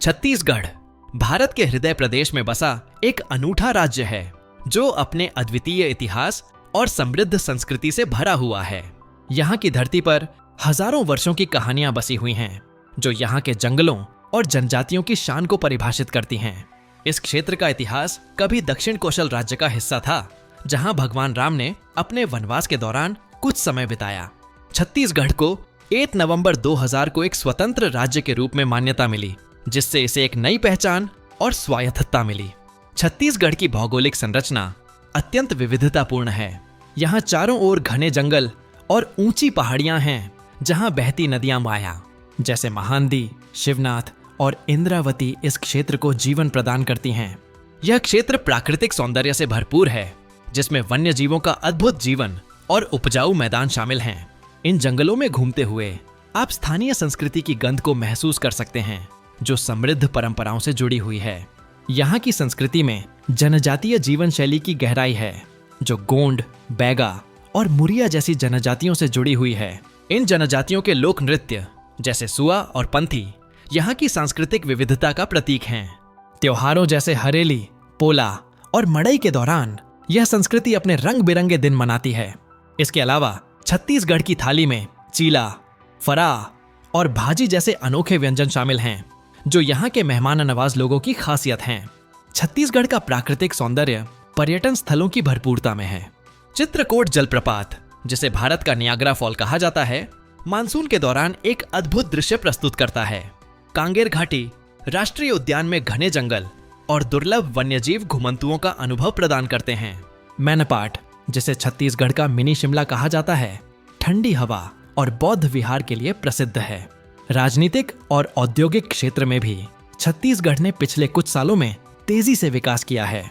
छत्तीसगढ़ भारत के हृदय प्रदेश में बसा एक अनूठा राज्य है जो अपने अद्वितीय इतिहास और समृद्ध संस्कृति से भरा हुआ है। यहाँ की धरती पर हजारों वर्षों की कहानियां बसी हुई हैं, जो यहाँ के जंगलों और जनजातियों की शान को परिभाषित करती हैं। इस क्षेत्र का इतिहास कभी दक्षिण कोशल राज्य का हिस्सा था, जहाँ भगवान राम ने अपने वनवास के दौरान कुछ समय बिताया। छत्तीसगढ़ को 8 नवंबर 2000 को एक स्वतंत्र राज्य के रूप में मान्यता मिली, जिससे इसे एक नई पहचान और स्वायत्तता मिली। छत्तीसगढ़ की भौगोलिक संरचना अत्यंत विविधतापूर्ण है। यहाँ चारों ओर घने जंगल और ऊंची पहाड़ियां हैं, जहां बहती नदियां माया जैसे महानदी, शिवनाथ और इंद्रावती इस क्षेत्र को जीवन प्रदान करती हैं। यह क्षेत्र प्राकृतिक सौंदर्य से भरपूर है, जिसमें वन्य जीवों का अद्भुत जीवन और उपजाऊ मैदान शामिल हैं। इन जंगलों में घूमते हुए आप स्थानीय संस्कृति की गंध को महसूस कर सकते हैं, जो समृद्ध परंपराओं से जुड़ी हुई है। यहाँ की संस्कृति में जनजातीय जीवन शैली की गहराई है, जो गोंड, बैगा और मुरिया जैसी जनजातियों से जुड़ी हुई है। इन जनजातियों के लोक नृत्य जैसे सुआ और पंथी यहाँ की सांस्कृतिक विविधता का प्रतीक हैं। त्योहारों जैसे हरेली, पोला और मड़ई के दौरान यह संस्कृति अपने रंग बिरंगे दिन मनाती है। इसके अलावा छत्तीसगढ़ की थाली में चीला, फरा और भाजी जैसे अनोखे व्यंजन शामिल हैं, जो यहाँ के मेहमान नवाज लोगों की खासियत हैं। छत्तीसगढ़ का प्राकृतिक सौंदर्य पर्यटन स्थलों की भरपूरता में है। चित्रकोट जलप्रपात, जिसे भारत का नियाग्रा फॉल कहा जाता है, मानसून के दौरान एक अद्भुत दृश्य प्रस्तुत करता है। कांगेर घाटी राष्ट्रीय उद्यान में घने जंगल और दुर्लभ वन्यजीव घुमंतुओं का अनुभव प्रदान करते हैं। मैनपाट, जिसे छत्तीसगढ़ का मिनी शिमला कहा जाता है, ठंडी हवा और बौद्ध विहार के लिए प्रसिद्ध है। राजनीतिक और औद्योगिक क्षेत्र में भी छत्तीसगढ़ ने पिछले कुछ सालों में तेजी से विकास किया है।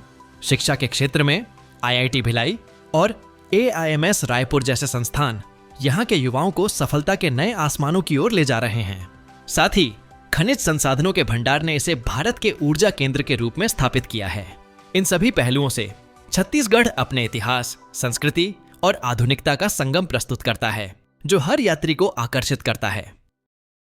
शिक्षा के क्षेत्र में IIT भिलाई और AIMS रायपुर जैसे संस्थान यहाँ के युवाओं को सफलता के नए आसमानों की ओर ले जा रहे हैं। साथ ही खनिज संसाधनों के भंडार ने इसे भारत के ऊर्जा केंद्र के रूप में स्थापित किया है। इन सभी पहलुओं से छत्तीसगढ़ अपने इतिहास, संस्कृति और आधुनिकता का संगम प्रस्तुत करता है, जो हर यात्री को आकर्षित करता है।